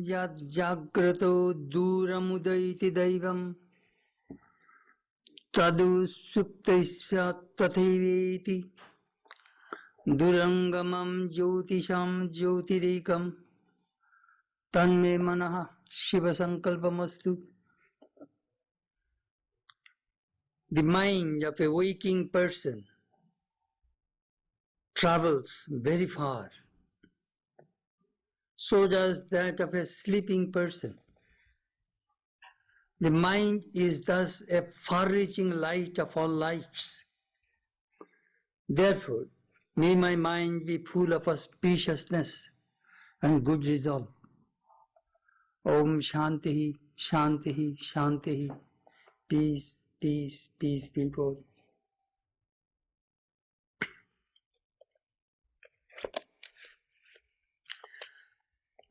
Yad jagrato duramudayiti daivam tadu suptaisya tatheveti durangamam jyotisham jyotirikam tanme manaha shiva sankalpamastu. The mind of a waking person travels very far. So does that of a sleeping person. The mind is thus a far-reaching light of all lights. Therefore, may my mind be full of auspiciousness and good resolve. Om Shanti, Shanti, Shanti. Peace, peace, peace, people.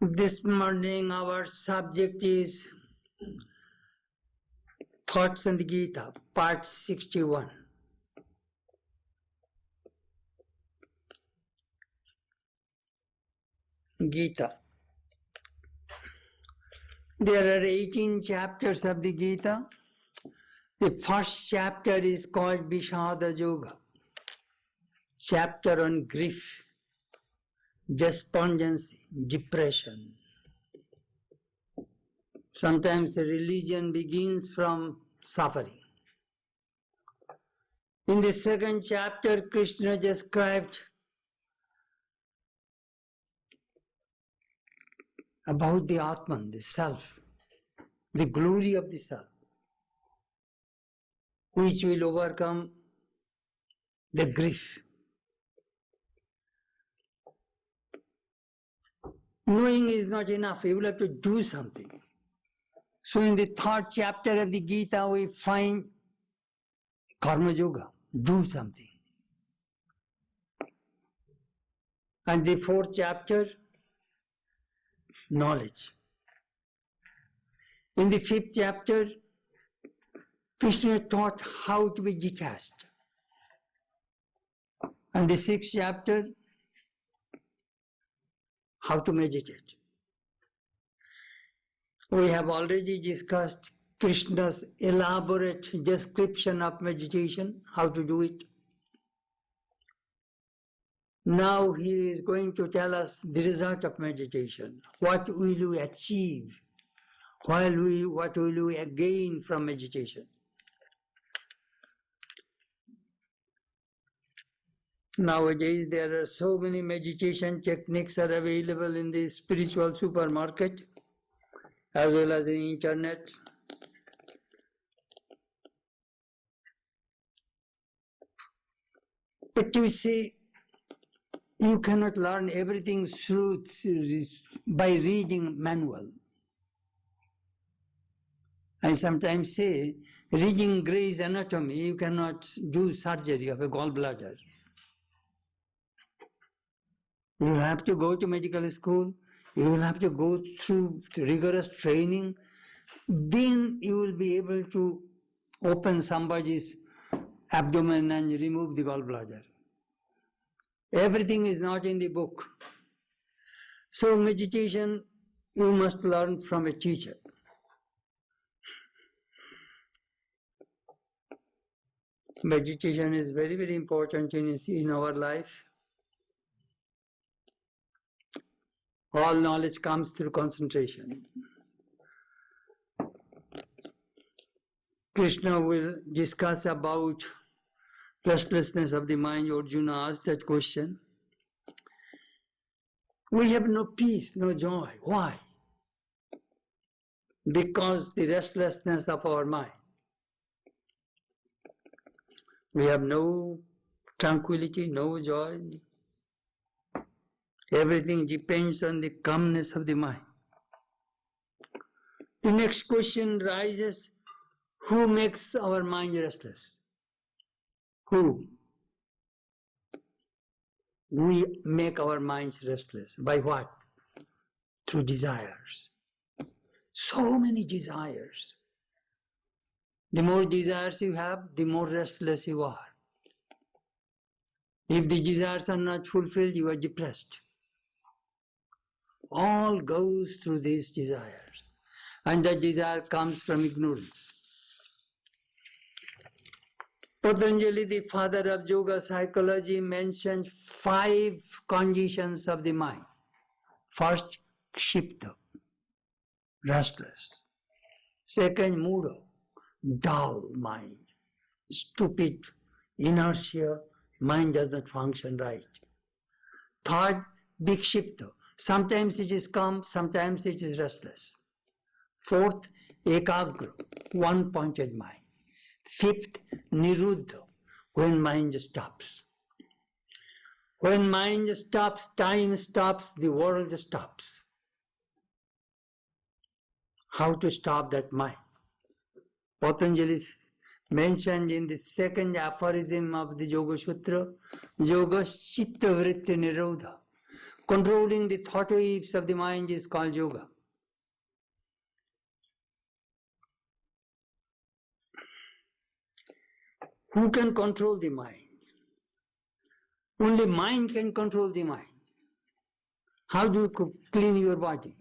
This morning our subject is Thoughts on the Gita, part 61. Gita. There are 18 chapters of the Gita. The first chapter is called Vishada Yoga, chapter on grief, despondency, depression. Sometimes the religion begins from suffering. In the second chapter, Krishna described about the Atman, the self, the glory of the self, which will overcome the grief. Knowing is not enough, you will have to do something. So in the third chapter of the Gita, we find Karma Yoga, do something. And the fourth chapter, knowledge. In the fifth chapter, Krishna taught how to be detached. And the sixth chapter, how to meditate. We have already discussed Krishna's elaborate description of meditation, how to do it. Now he is going to tell us the result of meditation. What will we achieve? What will we gain from meditation? Nowadays there are so many meditation techniques are available in the spiritual supermarket as well as in the internet. But you see, you cannot learn everything by reading manual. I sometimes say, reading Gray's Anatomy, you cannot do surgery of a gallbladder. You will have to go to medical school, you will have to go through rigorous training, then you will be able to open somebody's abdomen and remove the gallbladder. Everything is not in the book. So meditation, you must learn from a teacher. Meditation is very, very important in our life. All knowledge comes through concentration. Krishna will discuss about restlessness of the mind. Arjuna asked that question. We have no peace, no joy. Why? Because the restlessness of our mind. We have no tranquility, no joy. Everything depends on the calmness of the mind. The next question rises, who makes our mind restless? Who? We make our minds restless. By what? Through desires. So many desires. The more desires you have, the more restless you are. If the desires are not fulfilled, you are depressed. all goes through these desires. And that desire comes from ignorance. Patanjali, the father of yoga psychology, mentioned 5 conditions of the mind. First, kshipta, restless. Second, muda, dull mind, stupid, inertia, mind does not function right. Third, vikshipta. Sometimes it is calm, sometimes it is restless. Fourth, ekagra, one-pointed mind. Fifth, niruddha, when mind stops. When mind stops, time stops, the world stops. How to stop that mind? Patanjali mentioned in the second aphorism of the Yoga Sutra, Yoga Chitta Vritti Nirodha. Controlling the thought waves of the mind is called yoga. Who can control the mind? Only mind can control the mind. How do you clean your body?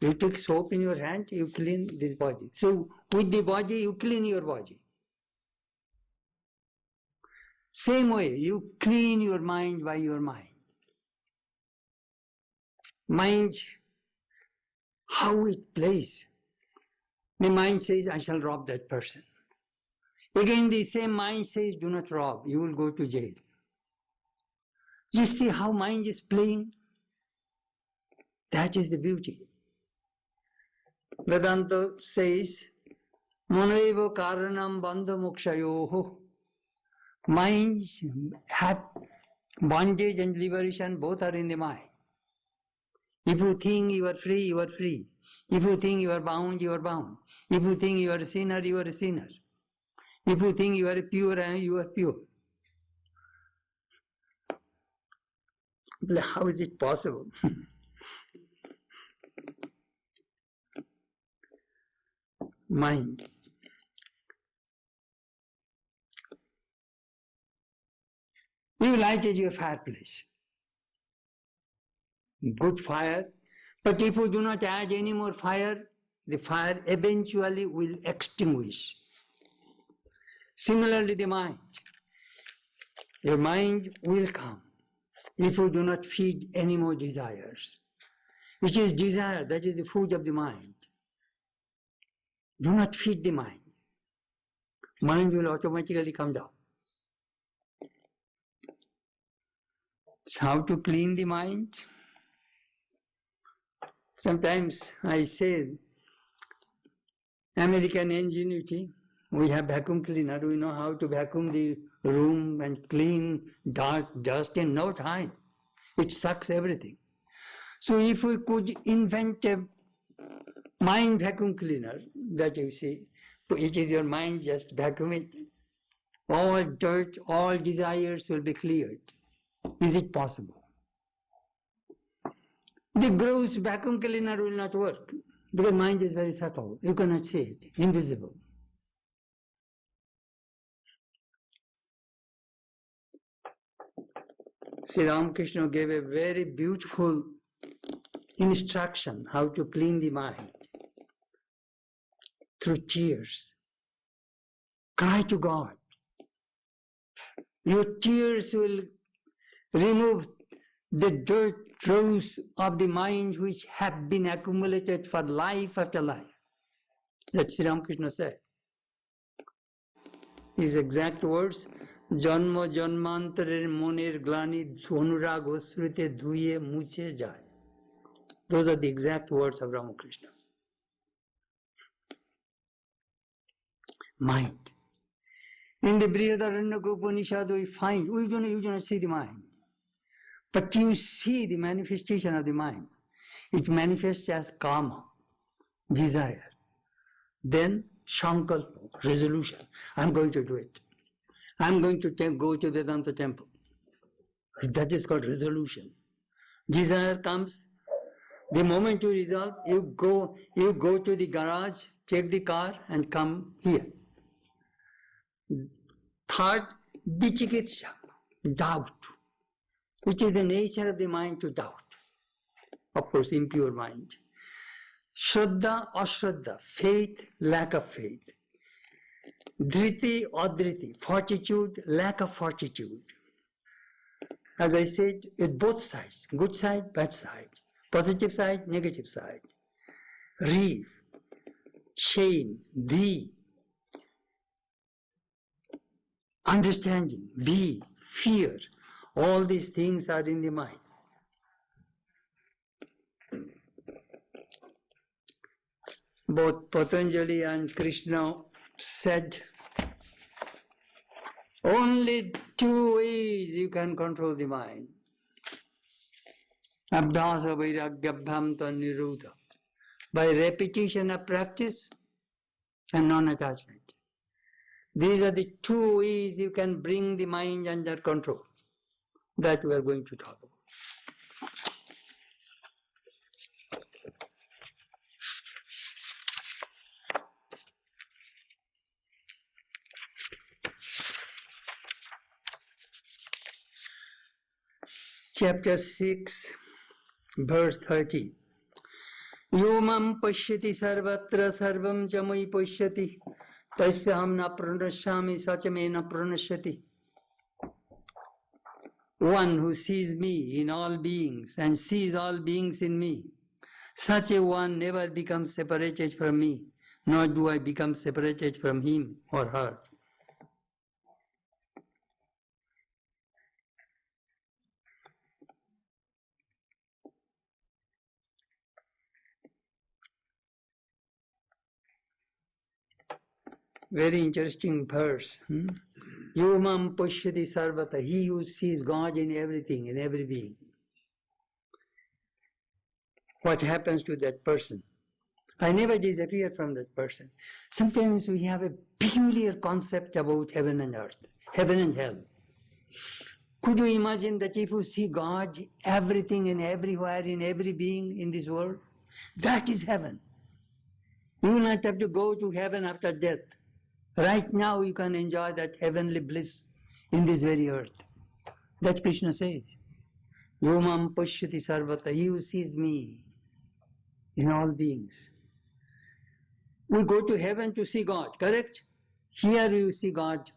You take soap in your hand, you clean this body. So with the body, you clean your body. Same way, you clean your mind by your mind. Mind, how it plays. The mind says, I shall rob that person. Again, the same mind says, do not rob, you will go to jail. You see how mind is playing? That is the beauty. Vedanta says, Manaiva karanam bandha mokshayoho. Mind have bondage and liberation, both are in the mind. If you think you are free, you are free. If you think you are bound, you are bound. If you think you are a sinner, you are a sinner. If you think you are pure, you are pure. How is it possible? Mind. You lighted your fireplace. Good fire. But if you do not add any more fire, the fire eventually will extinguish. Similarly, the mind. Your mind will come if you do not feed any more desires. Which is desire, that is the food of the mind. Do not feed the mind. Mind will automatically come down. So how to clean the mind? Sometimes I say, American ingenuity, we have vacuum cleaner, we know how to vacuum the room and clean dark dust in no time. It sucks everything. So if we could invent a mind vacuum cleaner, that you see, it is your mind, just vacuum it. All dirt, all desires will be cleared. Is it possible? The gross vacuum cleaner will not work because mind is very subtle. You cannot see it, invisible. Sri Ramakrishna gave a very beautiful instruction how to clean the mind through tears. Cry to God. Your tears will remove the dirt dross of the mind which have been accumulated for life after life. That Sri Ramakrishna said. His exact words, Janma janmantarer moner glani dhunurag osrute dhuye muche jai. Those are the exact words of Ramakrishna. Mind. In the Brihadaranyaka Upanishad we find, you do not see the mind. But you see the manifestation of the mind. It manifests as kama, desire. Then sankalpa, resolution. I'm going to do it. I'm going to go to Vedanta temple. That is called resolution. Desire comes. The moment you resolve, you go to the garage, take the car and come here. Third, vichikitsha, doubt, which is the nature of the mind to doubt. of course, impure mind. Shraddha, ashraddha, faith, lack of faith. Dhriti, adhriti, fortitude, lack of fortitude. As I said, with both sides, good side, bad side, positive side, negative side. Reef, shame, thee, understanding, we, fear, all these things are in the mind. Both Patanjali and Krishna said, only two ways you can control the mind. Abhyasa vairagyabhyam nirodha. By repetition of practice and non-attachment. These are the two ways you can bring the mind under control. That we are going to talk about. Chapter 6, verse 30. Yomam pashyati sarvatra sarvam jamai pashyati tasyam na pranashyami sachame na pranashyati. One who sees me in all beings and sees all beings in me, such a one never becomes separated from me, nor do I become separated from him or her. Very interesting verse. Yomam pashyati sarvata. He who sees God in everything, in every being. What happens to that person? I never disappear from that person. Sometimes we have a peculiar concept about heaven and earth, heaven and hell. Could you imagine that if you see God, everything and everywhere, in every being in this world, that is heaven. You will not have to go to heaven after death. Right now you can enjoy that heavenly bliss in this very earth. That Krishna says. Yomam pashyati sarvata. He who sees me in all beings. We go to heaven to see God, correct? Here you see God,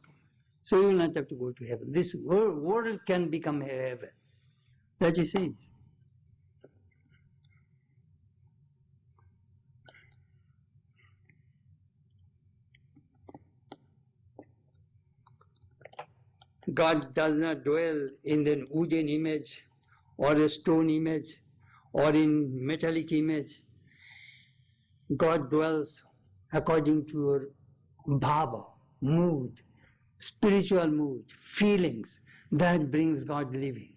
so you will not have to go to heaven. This world can become heaven. That he says. God does not dwell in an wooden image or a stone image or in metallic image. God dwells according to your bhava, mood, spiritual mood, feelings. That brings God living.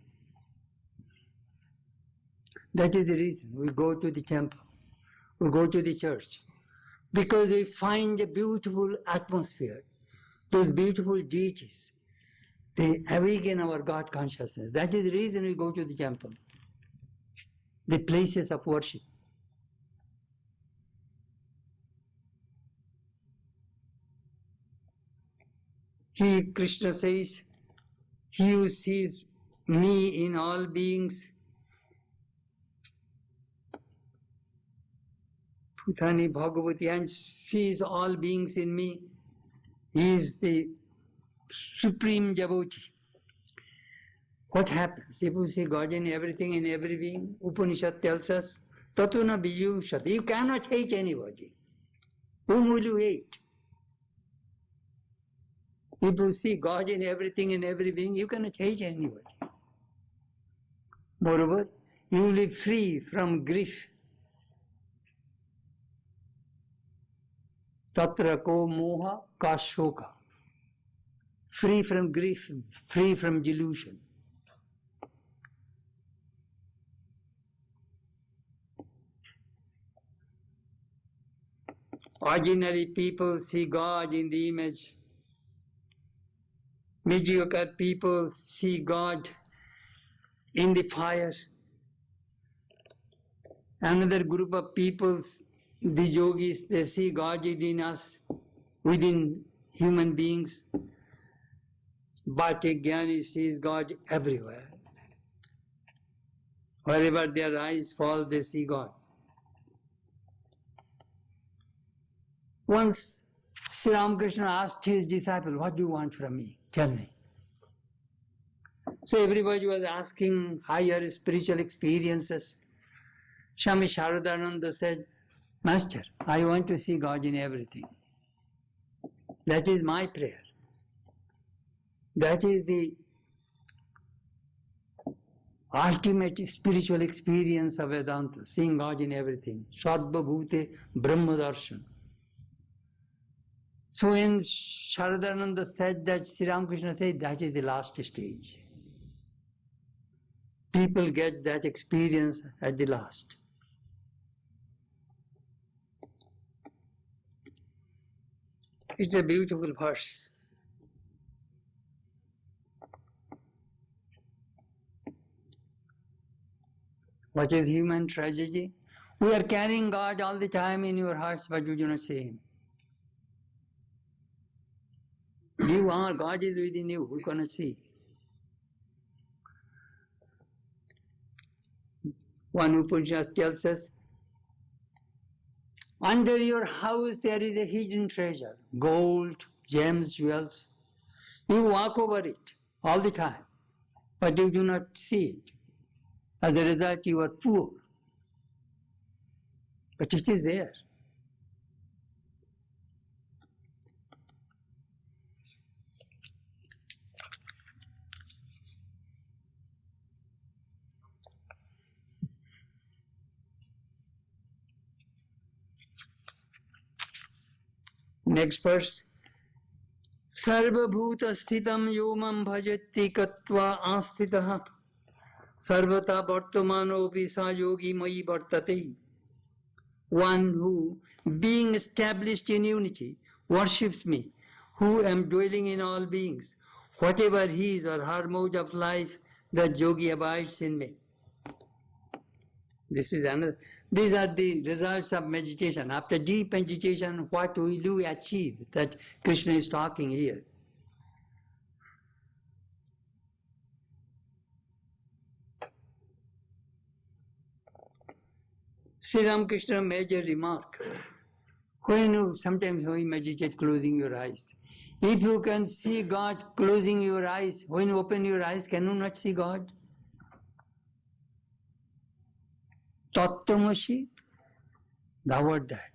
That is the reason we go to the temple, we go to the church, because we find a beautiful atmosphere, those beautiful deities. They awaken our God consciousness. That is the reason we go to the temple, the places of worship. Krishna says, he who sees me in all beings, Putani Bhagavati, and sees all beings in me, he is the supreme devotee. What happens if you see God in everything, in every being? Upanishad tells us, Tatuna Bijushat. You cannot hate anybody. Whom will you hate? If you see God in everything, in every being, you cannot hate anybody. Moreover, you will be free from grief. Tatra ko moha ka shoka. Free from grief, free from delusion. Ordinary people see God in the image. Mediocre people see God in the fire. Another group of people, the yogis, they see God within us, within human beings. But a jnani sees God everywhere. Wherever their eyes fall, they see God. Once Sri Ramakrishna asked his disciple, what do you want from me? Tell me. So everybody was asking higher spiritual experiences. Swami Chetanananda said, Master, I want to see God in everything. That is my prayer. That is the ultimate spiritual experience of Vedanta, seeing God in everything. Sarva bhute Brahma darshan. So when Sharadananda said that, Sri Ramakrishna said that is the last stage. People get that experience at the last. It's a beautiful verse. What is human tragedy? We are carrying God all the time in your hearts, but you do not see Him. You are, God is within you, who cannot see? One Upanishad tells us, under your house there is a hidden treasure, gold, gems, jewels. You walk over it all the time, but you do not see it. As a result, you are poor. But it is there. Next verse. Sarvabhuta sthitam yomam bhajati katva astitaha sarvata vartamanopi sa yogi mayi vartate. One who, being established in unity, worships me, who am dwelling in all beings, whatever his or her mode of life, that yogi abides in me. This is another. These are the results of meditation. After deep meditation, what will you achieve? That Krishna is talking here. Sri Ramakrishna made a remark. Sometimes when you meditate closing your eyes, if you can see God closing your eyes, when you open your eyes, can you not see God? Tattvamasi, thou art that.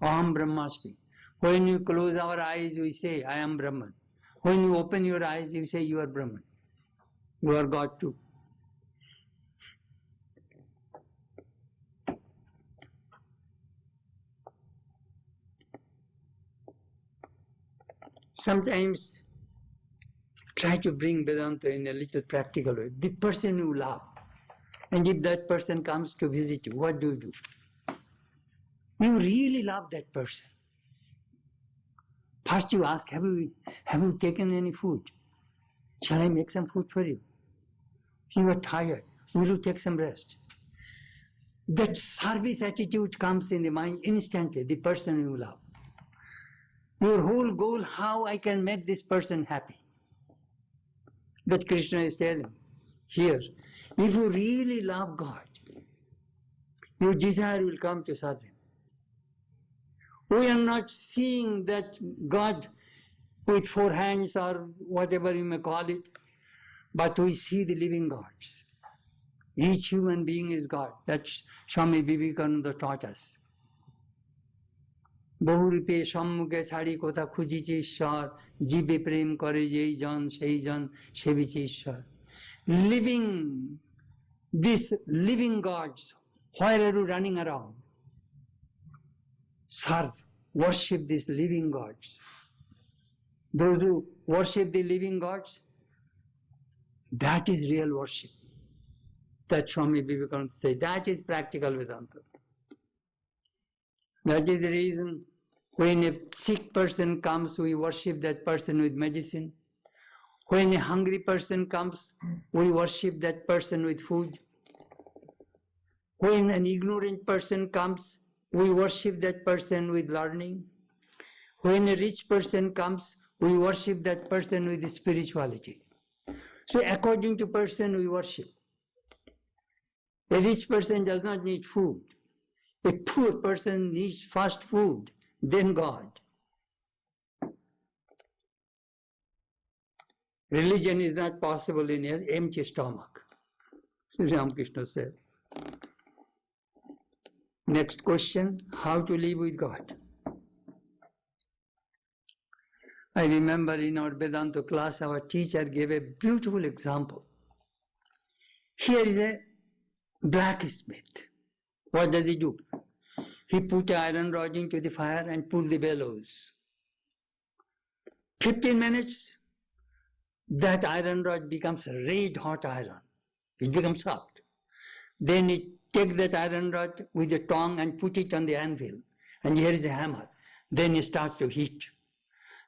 Aham Brahmasmi. When you close our eyes, we say, I am Brahman. When you open your eyes, you say, you are Brahman. You are God too. Sometimes try to bring Vedanta in a little practical way. The person you love, and if that person comes to visit you, what do you do? You really love that person. First you ask, have you taken any food? Shall I make some food for you? You are tired. Will you take some rest? That service attitude comes in the mind instantly, the person you love. Your whole goal, how I can make this person happy. That Krishna is telling here. If you really love God, your desire will come to serve Him. We are not seeing that God with four hands or whatever you may call it, but we see the living gods. Each human being is God. That's Swami Vivekananda taught us. বহুরূপে সম্মুখে ছাড়ি কোথা খুঁজিছে ঈশ্বর জীবে প্রেম করে যেই জন সেই জন সেবিছে ঈশ্বর. Living, these living gods, where are you running around? Serve, worship these living gods. Those who worship the living gods, that is real worship. That Swami Vivekananda said, that is practical Vedanta. That is the reason when a sick person comes, we worship that person with medicine. When a hungry person comes, we worship that person with food. When an ignorant person comes, we worship that person with learning. When a rich person comes, we worship that person with spirituality. So according to person we worship. A rich person does not need food. A poor person needs first food, then God. Religion is not possible in an empty stomach, Sri Ramakrishna said. Next question, how to live with God? I remember in our Vedanta class, our teacher gave a beautiful example. Here is a blacksmith. What does he do? He put an iron rod into the fire and pull the bellows. 15 minutes, that iron rod becomes red hot iron. It becomes soft. Then he takes that iron rod with a tongue and put it on the anvil. And here is a hammer. Then he starts to hit.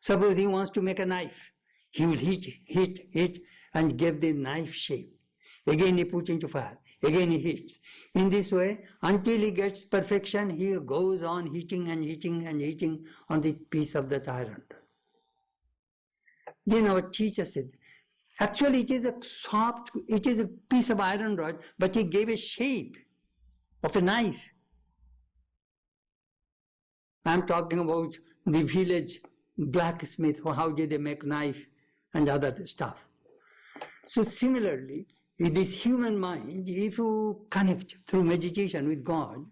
Suppose he wants to make a knife. He will hit, and give the knife shape. Again he puts into fire. Again he hits. In this way, until he gets perfection, he goes on hitting and hitting and hitting on the piece of that iron. Then our teacher said, actually it is a piece of iron rod, but he gave a shape of a knife. I'm talking about the village blacksmith, how did they make knife and other stuff. So similarly, in this human mind, if you connect through meditation with God,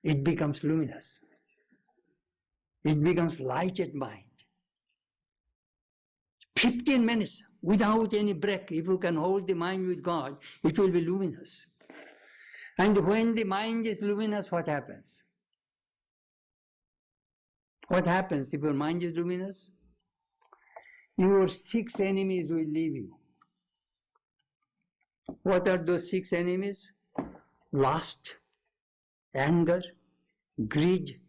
it becomes luminous. It becomes lighted mind. 15 minutes without any break, if you can hold the mind with God, it will be luminous. And when the mind is luminous, what happens? What happens if your mind is luminous? Your 6 enemies will leave you. What are those 6 enemies? Lust, anger, greed,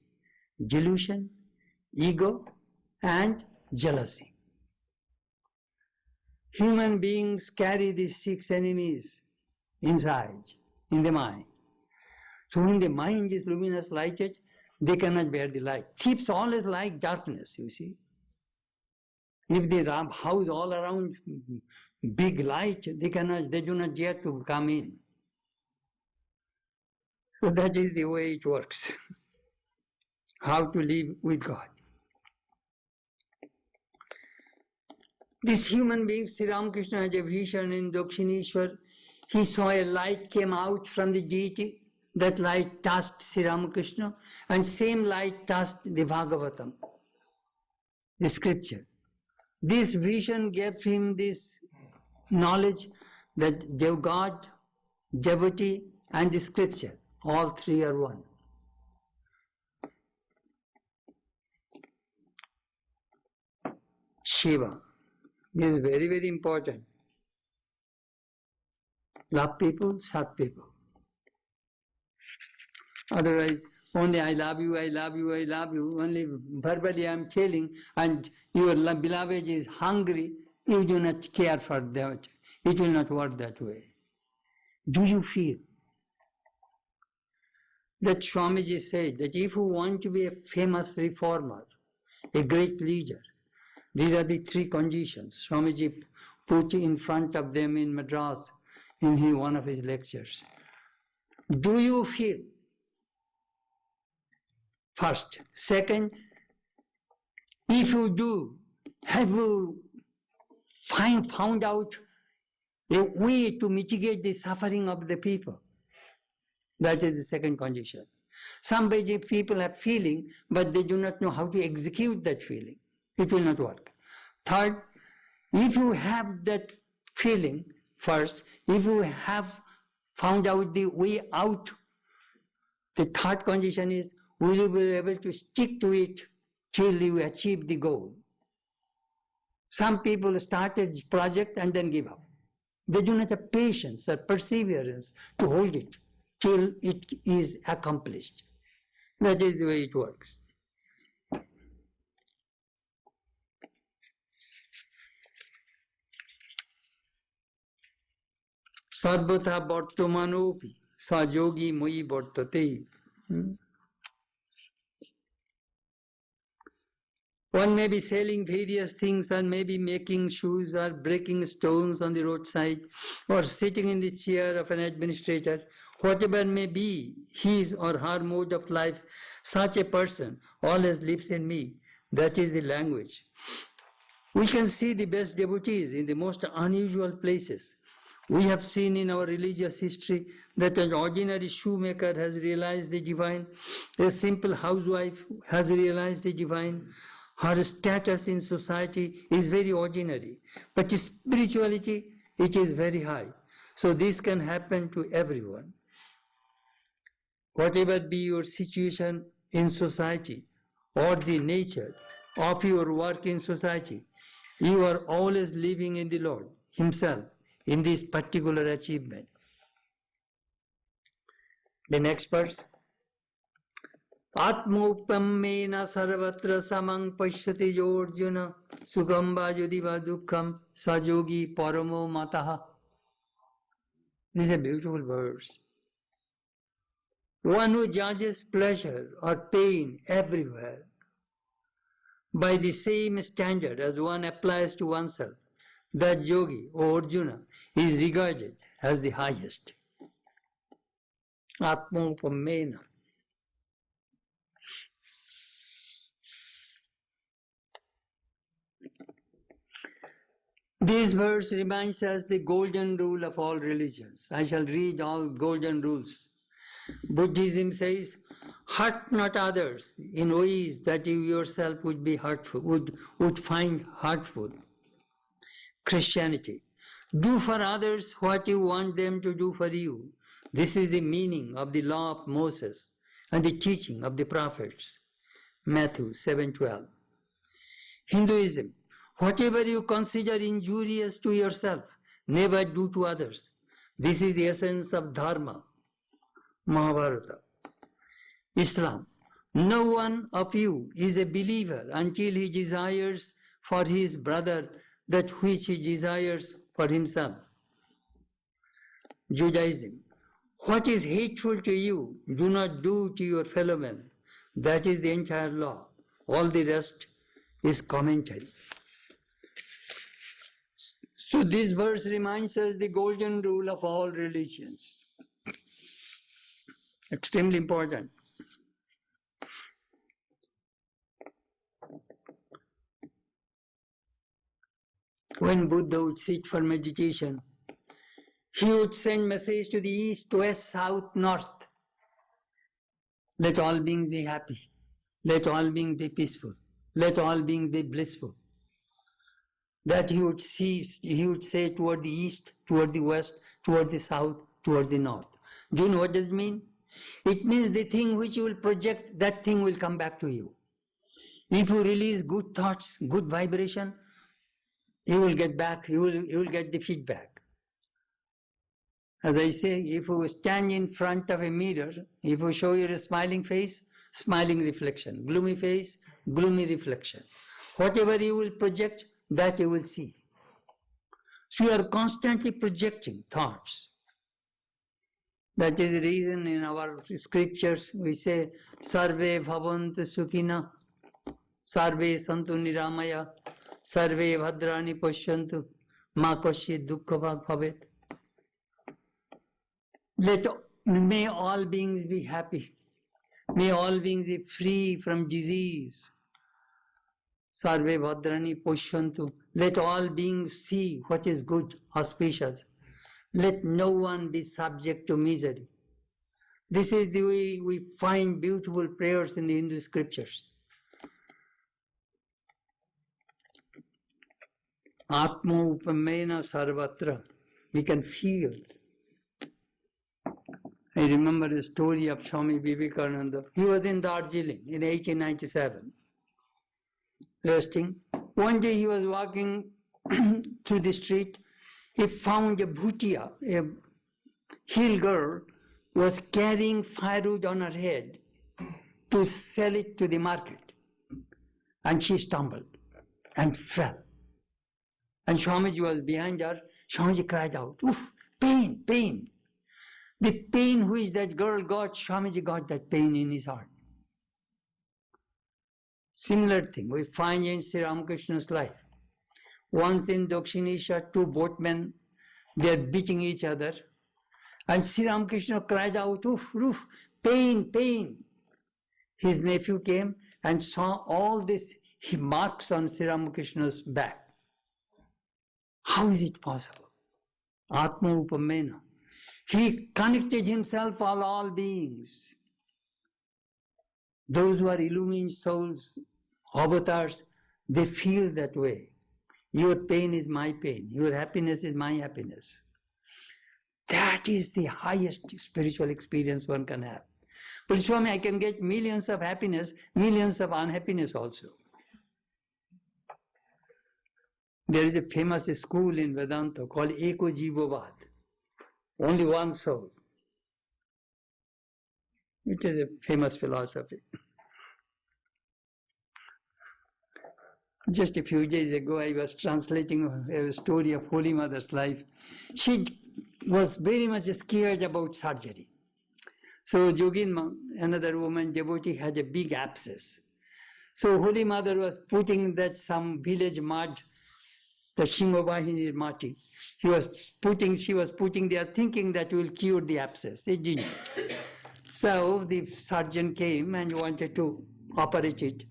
delusion, ego, and jealousy. Human beings carry these 6 enemies inside, in the mind. So when the mind is luminous, lighted, they cannot bear the light. Thieves always like darkness, you see. If they house all around big light, they do not dare to come in. So that is the way it works. How to live with God. This human being, Sri Ramakrishna, had a vision in Dakshineshwar. He saw a light came out from the deity. That light touched Sri Ramakrishna, and same light touched the Bhagavatam, the scripture. This vision gave him this knowledge that God, devotee, and the scripture, all 3 are one. Shiva. This is very, very important. Love people, serve people. Otherwise, only I love you, I love you, I love you. Only verbally I am telling, and your beloved is hungry, you do not care for that. It will not work that way. Do you feel? That Swamiji said that if you want to be a famous reformer, a great leader, these are the 3 conditions Swamiji put in front of them in Madras in one of his lectures. Do you feel? First. Second, if you do, have you found out a way to mitigate the suffering of the people? That is the second condition. Some people have feeling, but they do not know how to execute that feeling. It will not work. Third, if you have that feeling first, if you have found out the way out, the third condition is, will you be able to stick to it till you achieve the goal? Some people start a project and then give up. They do not have patience or perseverance to hold it till it is accomplished. That is the way it works. Sarvatha Bartamanopi Sajogi Moi Bartate. One may be selling various things and maybe making shoes or breaking stones on the roadside or sitting in the chair of an administrator. Whatever may be his or her mode of life, such a person always lives in me. That is the language. We can see the best devotees in the most unusual places. We have seen in our religious history that an ordinary shoemaker has realized the divine, a simple housewife has realized the divine. Her status in society is very ordinary, but spirituality, it is very high. So this can happen to everyone. Whatever be your situation in society or the nature of your work in society, you are always living in the Lord Himself in this particular achievement. The next verse. Atmopammena sarvatra samang pashyati yorjuna sugamba yudiva dukkham sajogi paramo mataha. This is a beautiful verse. One who judges pleasure or pain everywhere by the same standard as one applies to oneself, that yogi or Arjuna is regarded as the highest. Atmopammena. This verse reminds us the golden rule of all religions. I shall read all golden rules. Buddhism says, hurt not others in ways that you yourself would be hurtful, would find hurtful. Christianity, do for others what you want them to do for you. This is the meaning of the law of Moses and the teaching of the prophets. Matthew 7:12. Hinduism, whatever you consider injurious to yourself, never do to others. This is the essence of Dharma. Mahabharata. Islam, no one of you is a believer until he desires for his brother that which he desires for himself. Judaism, what is hateful to you, do not do to your fellow men. That is the entire law. All the rest is commentary. So this verse reminds us the golden rule of all religions. Extremely important. When Buddha would sit for meditation, he would send message to the east, west, south, north. Let all beings be happy. Let all beings be peaceful. Let all beings be blissful. That he would say toward the east, toward the west, toward the south, toward the north. Do you know what does it mean? It means the thing which you will project, that thing will come back to you. If you release good thoughts, good vibration, you will get back, you will get the feedback. As I say, if you stand in front of a mirror, if you show your smiling face, smiling reflection. Gloomy face, gloomy reflection. Whatever you will project, that you will see. So you are constantly projecting thoughts. That is the reason in our scriptures we say, Sarve bhavantu sukhina, Sarve santu niramaya, Sarve bhadrani pashyantu, ma kasyit dukkha bhag bhavet. May all beings be happy. May all beings be free from disease. Sarve bhadrani pashyantu. Let all beings see what is good, auspicious. Let no one be subject to misery. This is the way we find beautiful prayers in the Hindu scriptures. Atma upamena sarvatra. We can feel. I remember the story of Swami Vivekananda. He was in Darjeeling in 1897, resting. One day he was walking through the street. He found a bhutia, a hill girl, was carrying firewood on her head to sell it to the market. And she stumbled and fell. And Swamiji was behind her. Swamiji cried out, "Oof, pain, pain." The pain which that girl got, Swamiji got that pain in his heart. Similar thing we find in Sri Ramakrishna's life. Once in Dakshinesha, two boatmen, they are beating each other. And Sri Ramakrishna cried out, "Oof, oof, pain, pain." His nephew came and saw all these marks on Sri Ramakrishna's back. How is it possible? Atma Upamena. He connected himself all beings. Those who are illumined souls, avatars, they feel that way. Your pain is my pain. Your happiness is my happiness. That is the highest spiritual experience one can have. But Swami, I can get millions of happiness, millions of unhappiness also. There is a famous school in Vedanta called Eko Jivovad. Only one soul. It is a famous philosophy. Just a few days ago, I was translating a story of Holy Mother's life. She was very much scared about surgery. So Yoginma, another woman, devotee, had a big abscess. So Holy Mother was putting that some village mud, the Shingobahini Mati, she was putting there thinking that will cure the abscess. It didn't. So the surgeon came and wanted to operate it.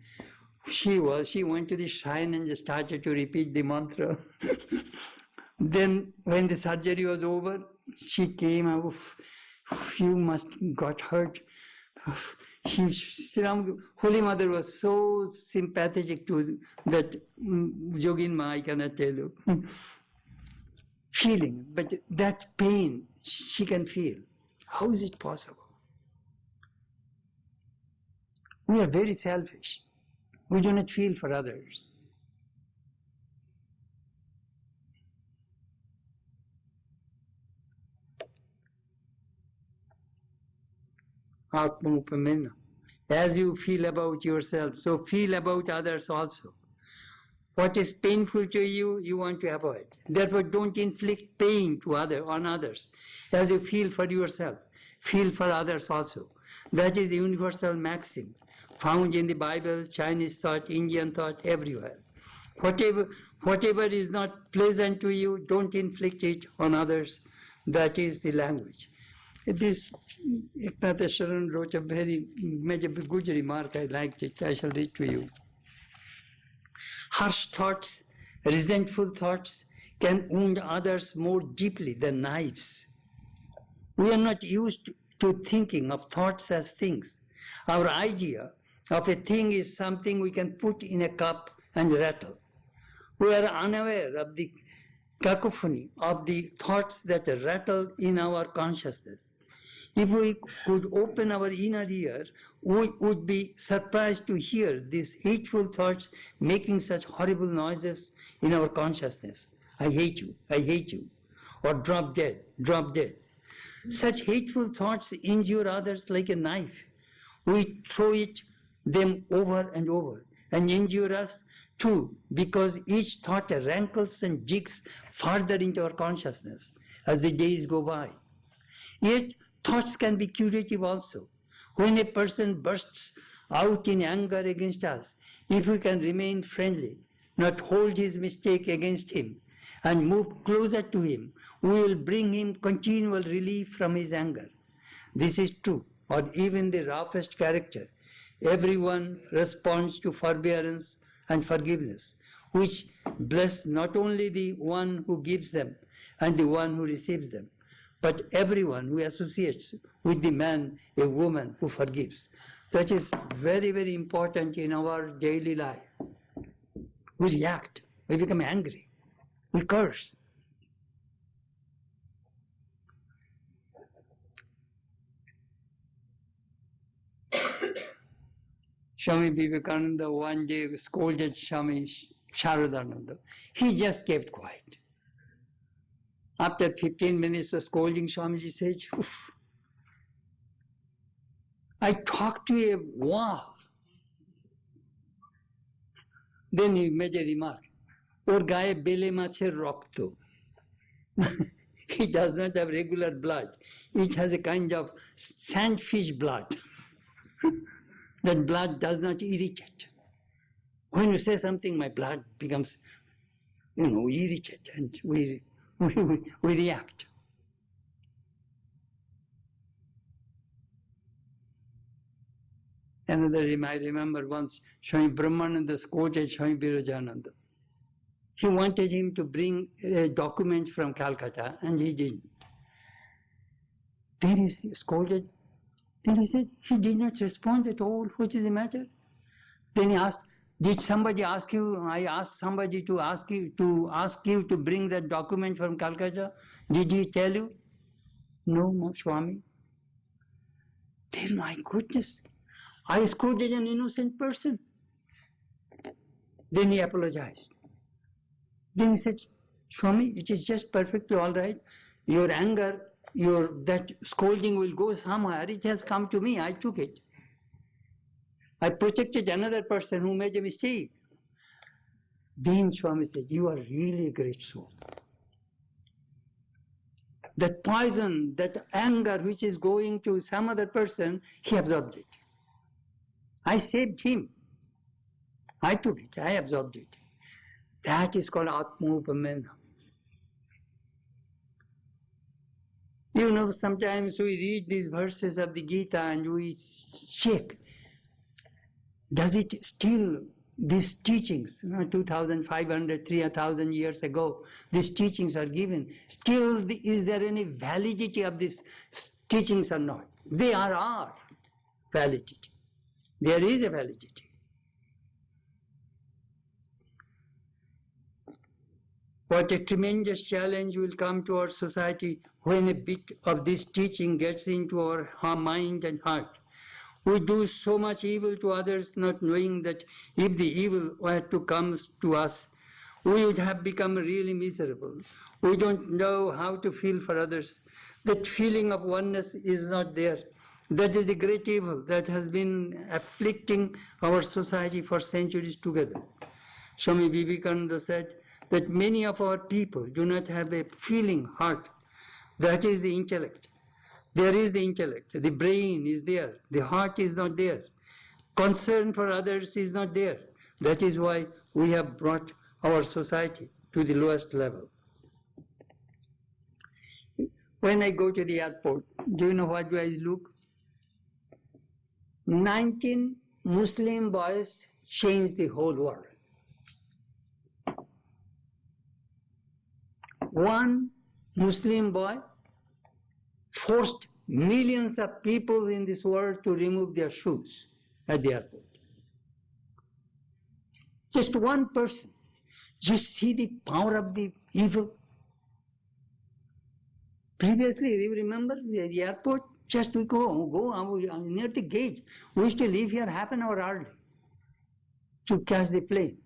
She went to the shrine and started to repeat the mantra. Then when the surgery was over, she came out, "You must got hurt." Holy Mother was so sympathetic to that Yoginma, I cannot tell you. Feeling, but that pain she can feel. How is it possible? We are very selfish. We do not feel for others. Atma Upamena. As you feel about yourself, so feel about others also. What is painful to you, you want to avoid. Therefore, don't inflict pain on others. As you feel for yourself, feel for others also. That is the universal maxim found in the Bible, Chinese thought, Indian thought, everywhere. Whatever is not pleasant to you, don't inflict it on others. That is the language. This Eknath Sharan wrote made a good remark. I liked it. I shall read to you. Harsh thoughts, resentful thoughts can wound others more deeply than knives. We are not used to thinking of thoughts as things. Our idea of a thing is something we can put in a cup and rattle. We are unaware of the cacophony of the thoughts that rattle in our consciousness. If we could open our inner ear, we would be surprised to hear these hateful thoughts making such horrible noises in our consciousness. I hate you, or drop dead, drop dead. Such hateful thoughts injure others like a knife. We throw them over and over and injure us too, because each thought rankles and digs farther into our consciousness as the days go by. Yet, thoughts can be curative also. When a person bursts out in anger against us, if we can remain friendly, not hold his mistake against him, and move closer to him, we will bring him continual relief from his anger. This is true, or even the roughest character. Everyone responds to forbearance and forgiveness, which bless not only the one who gives them and the one who receives them, but everyone who associates with the man, a woman who forgives. That is very, very important in our daily life. We react, we become angry, we curse. Swami Vivekananda one day scolded Swami Sharadananda. He just kept quiet. After 15 minutes of scolding, Swamiji said, "Oof, I talked to a wall." Then he made a remark, "Or gaye bele macher rokto." He does not have regular blood. It has a kind of sandfish blood. That blood does not irritate. When you say something, my blood becomes, irritated, and we react. Another time I remember once Swami Brahmananda scolded Swami Virajananda. He wanted him to bring a document from Calcutta, and he didn't. Then he scolded. Then he said, he did not respond at all. What is the matter? Then he asked, did somebody ask you? I asked somebody to ask you to bring that document from Calcutta. Did he tell you? No, Swami. Then, my goodness, I scolded an innocent person. Then he apologized. Then he said, Swami, it is just perfectly all right. Your anger, that scolding will go somewhere. It has come to me. I took it. I protected another person who made a mistake. Then Swami said, you are really a great soul. That poison, that anger which is going to some other person, he absorbed it. I saved him. I took it. I absorbed it. That is called Atma Upamana. Sometimes we read these verses of the Gita and we check. Does it still, these teachings, 2,500, 3,000 years ago, these teachings are given, still is there any validity of these teachings or not? They are our validity. There is a validity. What a tremendous challenge will come to our society when a bit of this teaching gets into our mind and heart. We do so much evil to others, not knowing that if the evil were to come to us, we would have become really miserable. We don't know how to feel for others. That feeling of oneness is not there. That is the great evil that has been afflicting our society for centuries together. Swami Vivekananda said that many of our people do not have a feeling heart. That is the intellect. There is the intellect. The brain is there. The heart is not there. Concern for others is not there. That is why we have brought our society to the lowest level. When I go to the airport, do you know what do I look? 19 Muslim boys changed the whole world. One Muslim boy forced millions of people in this world to remove their shoes at the airport. Just one person. Just see the power of the evil. Previously, you remember the airport? Just we go near the gate. We used to leave here half an hour early to catch the plane.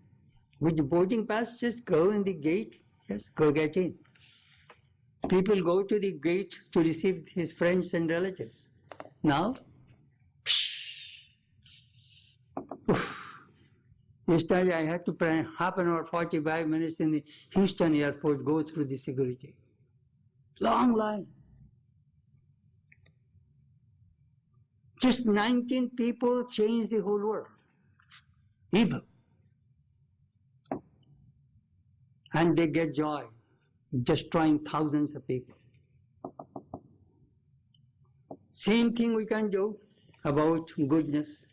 With the boarding pass, just go in the gate, yes, go get in. People go to the gate to receive his friends and relatives. Now, yesterday I had to spend half an hour, 45 minutes in the Houston airport, go through the security. Long line. Just 19 people changed the whole world. Evil. And they get joy, destroying thousands of people. Same thing we can do about goodness.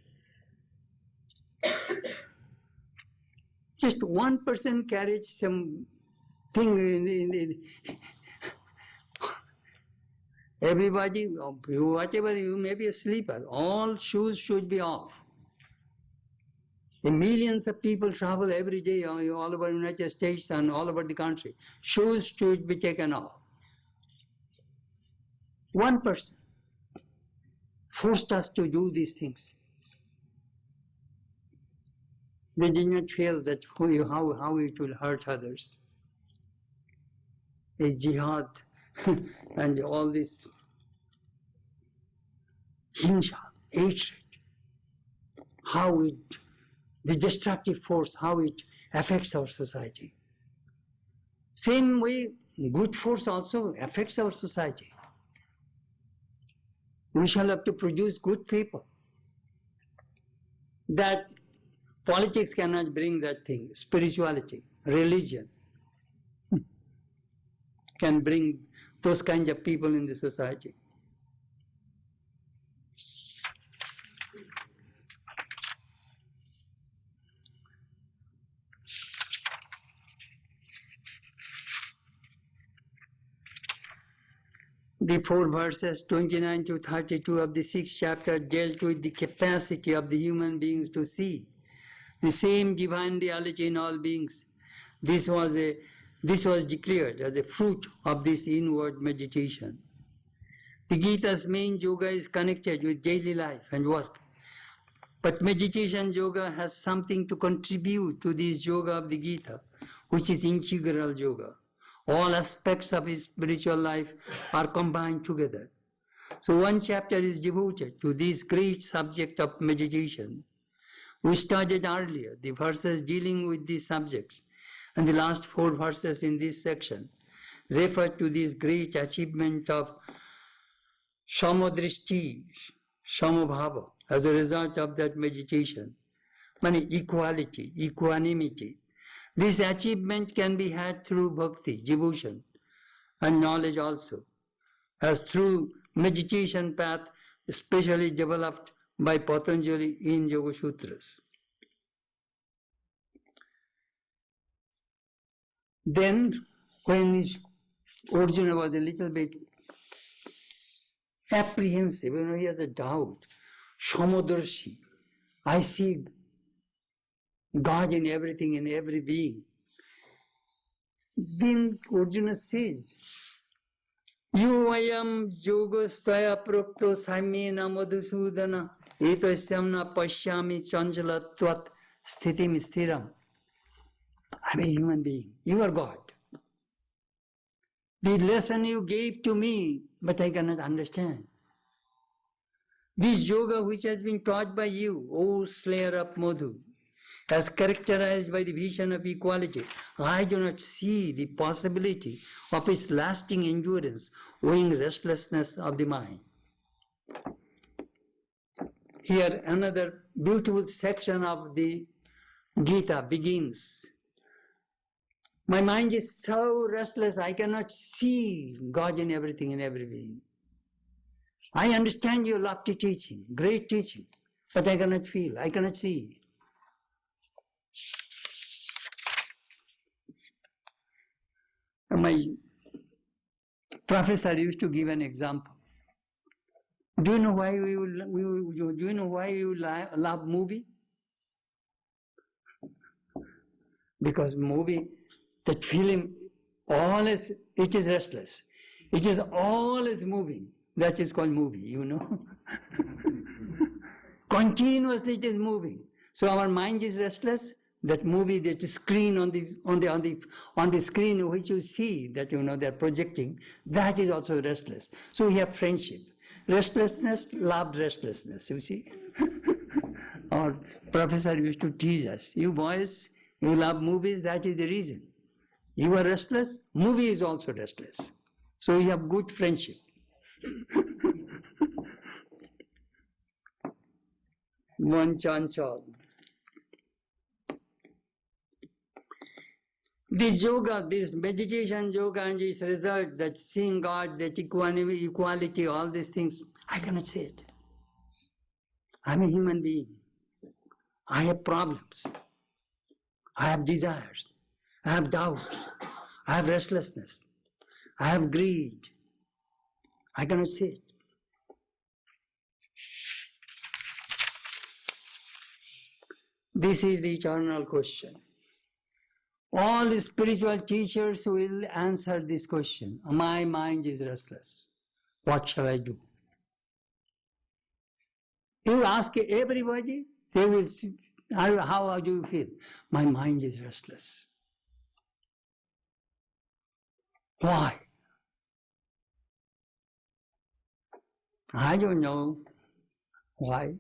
Just one person carries some thing everybody, whatever you may be a sleeper, all shoes should be off. And millions of people travel every day all over the United States and all over the country. Shoes should be taken off. One person forced us to do these things. We did not feel that how it will hurt others. A jihad and all this hinja, hatred, the destructive force, how it affects our society. Same way, good force also affects our society. We shall have to produce good people. That Politics cannot bring that thing. Spirituality, religion can bring those kinds of people in the society. The 4 verses 29 to 32 of the 6th chapter dealt with the capacity of the human beings to see the same divine reality in all beings. This was declared as a fruit of this inward meditation. The Gita's main yoga is connected with daily life and work. But meditation yoga has something to contribute to this yoga of the Gita, which is integral yoga. All aspects of his spiritual life are combined together. So one chapter is devoted to this great subject of meditation. We studied earlier the verses dealing with these subjects, and the last 4 verses in this section refer to this great achievement of samadrishti, samabhava, as a result of that meditation. Meaning equality, equanimity. This achievement can be had through bhakti, devotion, and knowledge also, as through meditation path especially developed by Patanjali in Yoga Sutras. Then, when Arjuna was a little bit apprehensive, he has a doubt, Samadarshi, I see God in everything, in every being. Then Arjuna says, Yuvayam yogastaya prokto samyena madhusudana etasyamna pashyami chanchalatvat sthitim sthiram. I'm a human being. You are God. The lesson you gave to me, but I cannot understand. This yoga which has been taught by you, O slayer of Madhu, as characterized by the vision of equality, I do not see the possibility of its lasting endurance owing restlessness of the mind. Here another beautiful section of the Gita begins. My mind is so restless, I cannot see God in everything, in every being. I understand your lofty teaching, great teaching, but I cannot feel, I cannot see. My professor used to give an example. Do you know why we love movie? Because movie, that film, always it is restless. It is always moving. That is called movie, you know. Continuously it is moving. So our mind is restless. That movie, that screen on the screen which you see that they're projecting, that is also restless. So we have friendship. Restlessness loved restlessness, you see. Our professor used to tease us. You boys, you love movies, that is the reason. You are restless, movie is also restless. So we have good friendship. One chance all. This yoga, this meditation yoga and its result, that seeing God, that equality, all these things, I cannot say it. I'm a human being. I have problems. I have desires. I have doubts. I have restlessness. I have greed. I cannot say it. This is the eternal question. All the spiritual teachers will answer this question. My mind is restless. What shall I do? You ask everybody, they will say, how do you feel? My mind is restless. Why? I don't know why.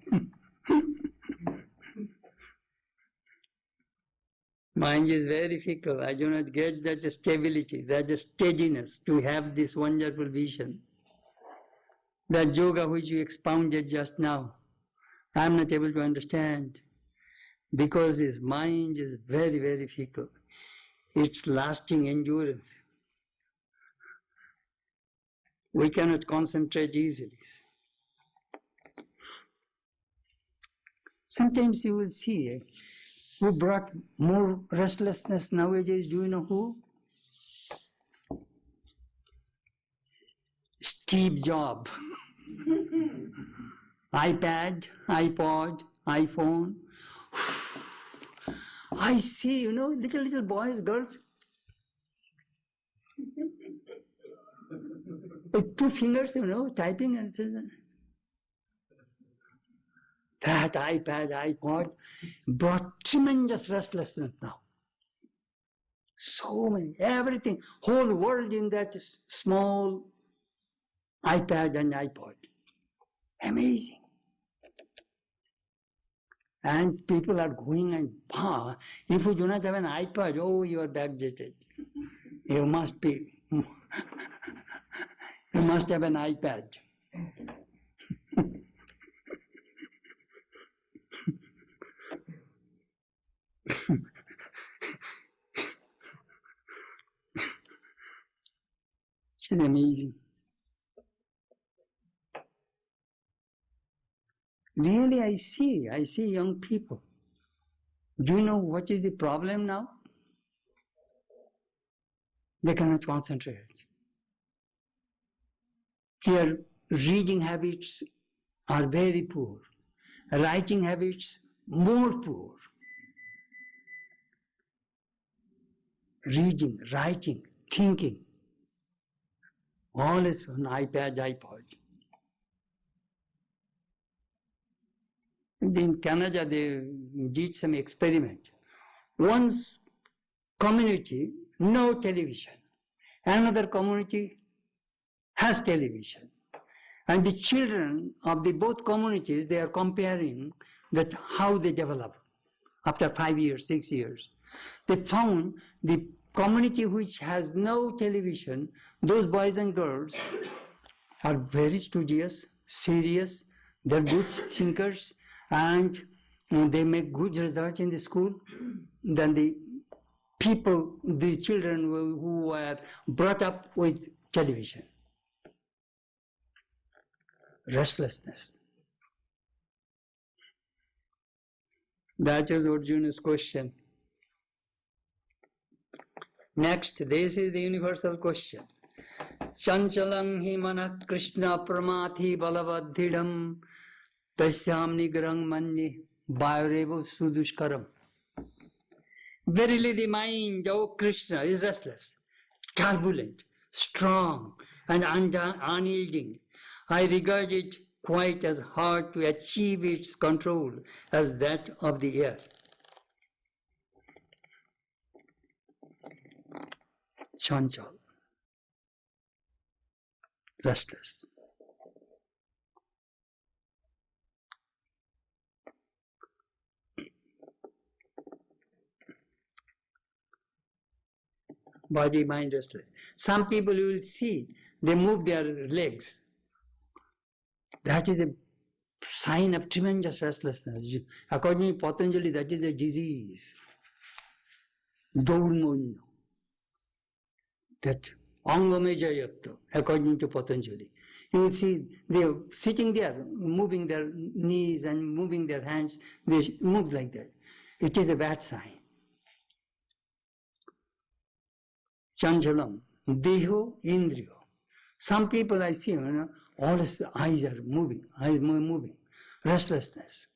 Mind is very fickle. I do not get that stability, that steadiness to have this wonderful vision. That yoga which you expounded just now, I am not able to understand. because his mind is very, very fickle. It's lasting endurance. We cannot concentrate easily. Sometimes you will see who brought more restlessness nowadays. Do you know who? Steve Jobs. iPad, iPod, iPhone. I see, little boys, girls, with 2 fingers, typing, and says, that iPad, iPod brought tremendous restlessness now. So many, everything, whole world in that small iPad and iPod. Amazing. And people are going and, if you do not have an iPad, you are backdated. You must be, you must have an iPad. It's amazing. Really, I see young people. Do you know what is the problem now? They cannot concentrate. Their reading habits are very poor. Writing habits, more poor. Reading, writing, thinking, all is on iPad, iPod. In Canada, they did some experiment. One community, no television. Another community has television. And the children of the both communities, they are comparing that how they develop after 5 years, 6 years. They found the community which has no television, those boys and girls are very studious, serious, they're good thinkers, and they make good results in the school than the people, the children who were brought up with television. Restlessness. That is Arjuna's question. Next, this is the universal question. Chanchalang hi manah Krishna pramathi balavadhidam tasyam nigrang manni bhayarevo sudushkaram. Verily the mind, O Krishna, is restless, turbulent, strong, and unyielding. I regard it quite as hard to achieve its control as that of the air. Chanchal, restless. Body, mind, restless. Some people you will see, they move their legs. That is a sign of tremendous restlessness. According to Patanjali, that is a disease. Dormono. That Angamejayatto, according to Patanjali. You will see they are sitting there, moving their knees and moving their hands. They move like that. It is a bad sign. Chanchalam, Deho, Indriyo. Some people I see, all his eyes are moving, restlessness.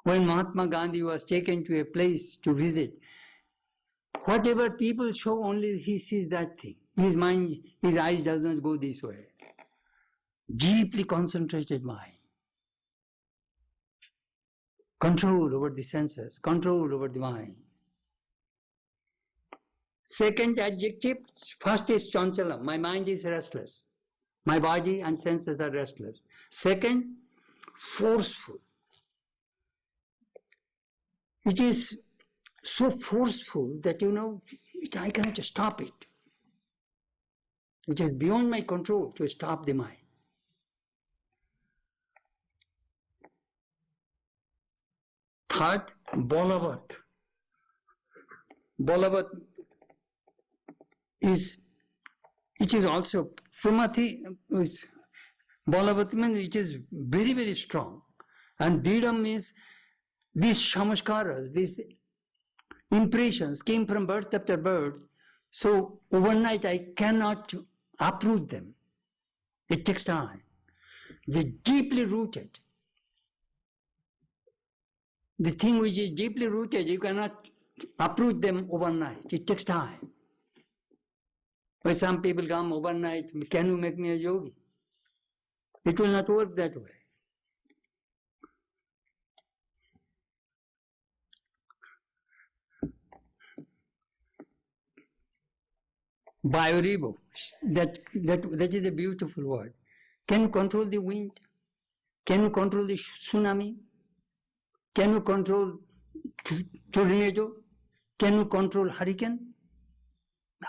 When Mahatma Gandhi was taken to a place to visit, whatever people show, only he sees that thing. His mind, his eyes does not go this way. Deeply concentrated mind. Control over the senses, control over the mind. Second adjective, first is chanchalam. My mind is restless. My body and senses are restless. Second, forceful. It is so forceful that, I cannot stop it. It is beyond my control to stop the mind. Third, Bolavat. Bolavat is, it is also Pramati, Bolavat means it is very, very strong. And Didam means these samaskaras, these impressions came from birth after birth. So overnight I cannot uproot them. It takes time. They're deeply rooted. The thing which is deeply rooted, you cannot uproot them overnight. It takes time. When some people come overnight, can you make me a yogi? It will not work that way. Bioribo, that is a beautiful word. Can you control the wind? Can you control the tsunami? Can you control tornado? Can you control hurricane? No.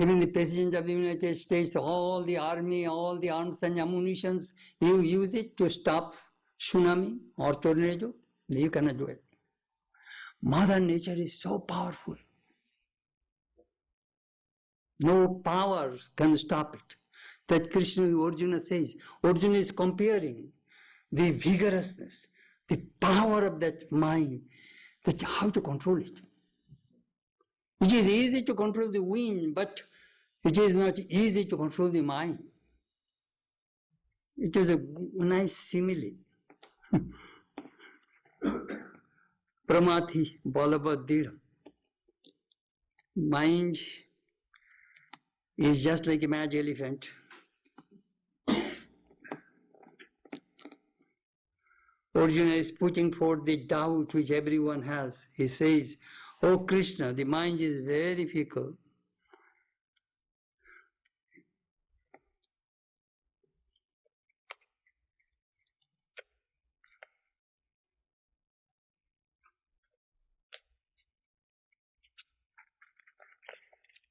Even the President of the United States, all the army, all the arms and ammunitions, you use it to stop tsunami or tornado? You cannot do it. Mother Nature is so powerful. No power can stop it. That Krishna, Arjuna says, Arjuna is comparing the vigorousness, the power of that mind, that how to control it. It is easy to control the wind, but it is not easy to control the mind. It is a nice simile. Pramati, Balabadira. Mind is just like a mad elephant. Arjuna is putting forth the doubt which everyone has. He says, "Oh Krishna, the mind is very fickle.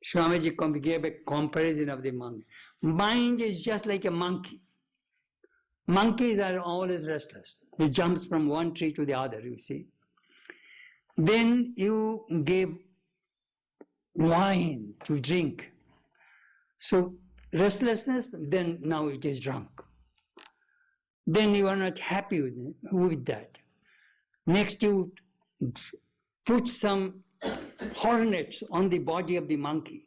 Swamiji gave a comparison of the monkey. Mind is just like a monkey. Monkeys are always restless. He jumps from one tree to the other, you see. Then you gave wine to drink. So restlessness, then now it is drunk. Then you are not happy with that. Next you put some hornets on the body of the monkey.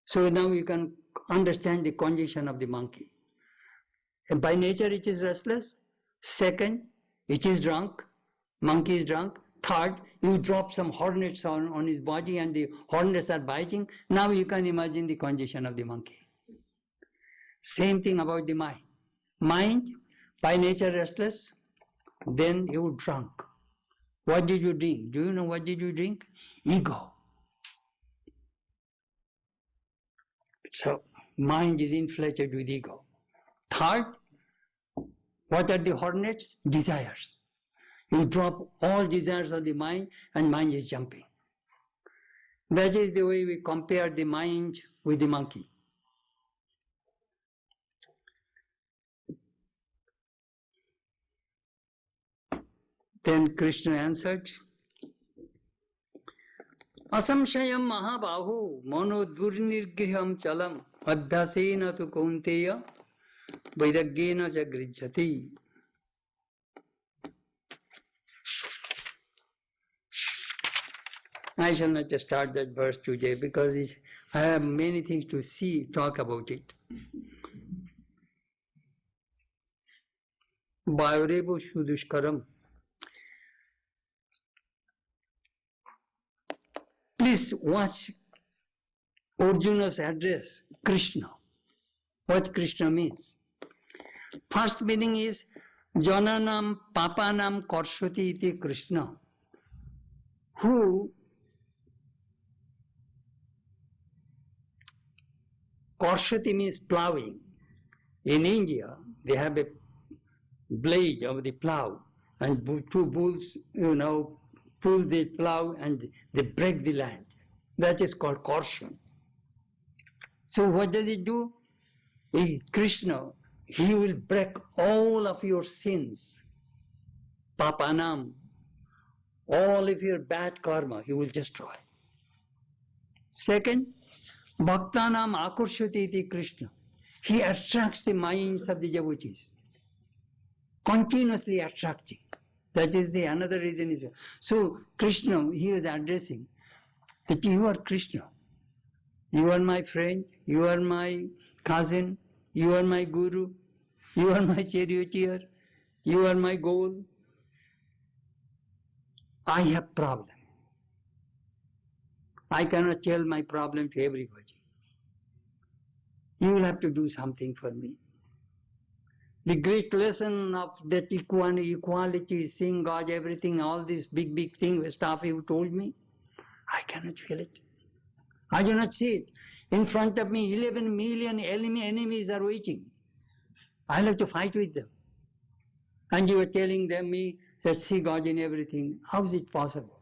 So now you can understand the condition of the monkey. And by nature it is restless. Second, it is drunk. Monkey is drunk. Third, you drop some hornets on his body and the hornets are biting. Now you can imagine the condition of the monkey. Same thing about the mind. Mind, by nature restless, then you drunk. What did you drink? Do you know what did you drink? Ego. So, mind is inflated with ego. Third, what are the hornets? Desires. You drop all desires of the mind and mind is jumping. That is the way we compare the mind with the monkey. Then Krishna answered, Asamshayam mahabahu monodurnirgriham chalam adhyasena tu kaunteya vairagyena cha grijjati. I shall not just start that verse today because I have many things to talk about it. Vayorevo shudushkaram. Please watch Arjuna's address, Krishna. What Krishna means. First meaning is Jananam Papanam Karshati iti Krishna. Who Karshati means plowing. In India, they have a blade of the plow and two bulls, pull the plow and they break the land. That is called Karshan. So what does it do? Krishna He will break all of your sins, papanam, all of your bad karma, He will destroy. Second, bhaktanam akurshati iti Krishna. He attracts the minds of the devotees, continuously attracting. That is the another reason. So Krishna, He is addressing that you are Krishna. You are my friend, you are my cousin, you are my guru, you are my charioteer, you are my goal. I have problem. I cannot tell my problem to everybody. You will have to do something for me. The great lesson of that equality, seeing God, everything, all this big thing, stuff you told me, I cannot feel it. I do not see it. In front of me, 11 million enemies are waiting. I'll have to fight with them. And you are telling them me that see God in everything. How is it possible?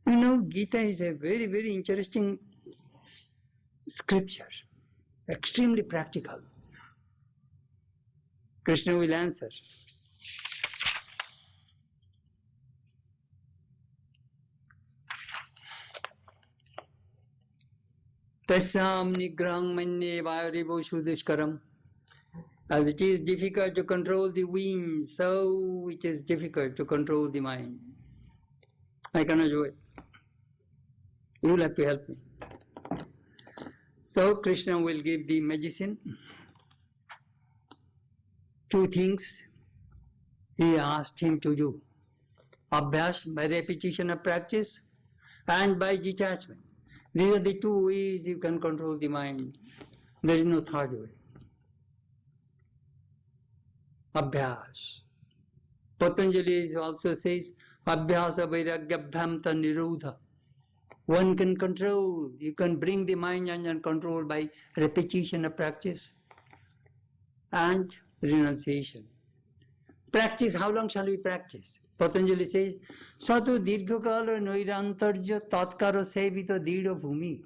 You know, Gita is a very, very interesting scripture. Extremely practical. Krishna will answer. Tasam nigrang manye vayarivo shudushkaram. As it is difficult to control the wind, so it is difficult to control the mind. I cannot do it. You will have to help me. So Krishna will give the medicine. Two things He asked him to do. Abhyas, by repetition of practice, and by detachment. These are the two ways you can control the mind. There is no third way. Abhyas. Patanjali also says, Abhyasa vairagyabhyam ta nirodha. One can control, you can bring the mind under control by repetition of practice and renunciation. Practice, how long shall we practice? Patanjali says, Satu dirghakala noirantarja tatkara sevita dira bhumi.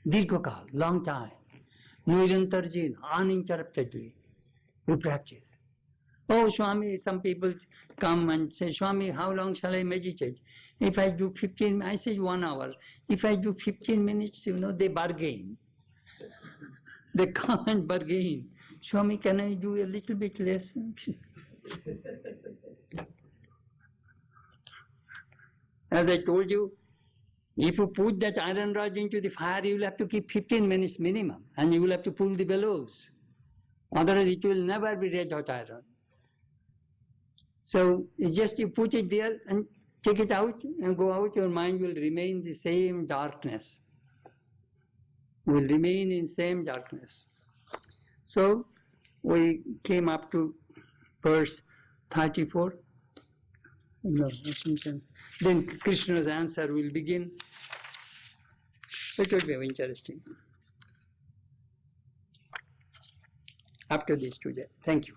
Dirghakal, long time. Noirantarja, uninterruptedly. We practice. Oh, Swami, some people come and say, Swami, how long shall I meditate? If I do 15, I say 1 hour. If I do 15 minutes, they bargain. They come and bargain. Swami, can I do a little bit less? As I told you, if you put that iron rod into the fire, you will have to keep 15 minutes minimum, and you will have to pull the bellows. Otherwise, it will never be red hot iron. So, it's just you put it there and take it out and go out, your mind will remain the same darkness. Will remain in same darkness. So, we came up to verse 34. No, then Krishna's answer will begin. It will be interesting. After this today. Thank you.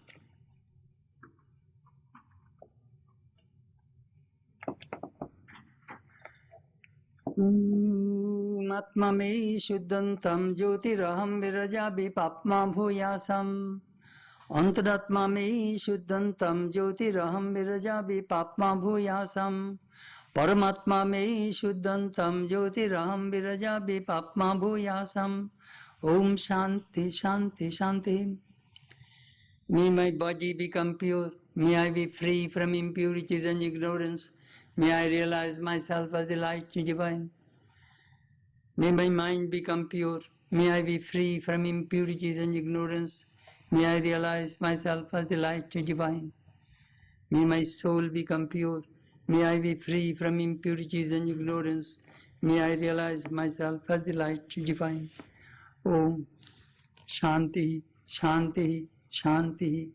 Atma me shuddhantam jyotiraham virajabi papma bhuyasam. Antaratma me shuddhantam jyotiraham virajabi papma bhuyasam. Paramatma me shuddhantam jyotiraham virajabi papma bhuyasam. Om Shanti Shanti Shanti. May my body become pure. May I be free from impurities and ignorance. May I realize myself as the light divine. May my mind become pure. May I be free from impurities and ignorance. May I realize myself as the light divine. May my soul become pure. May I be free from impurities and ignorance. May I realize myself as the light divine. Om Shanti Shanti Shanti.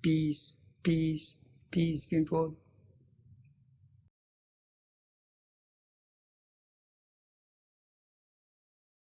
Peace, peace, peace be all.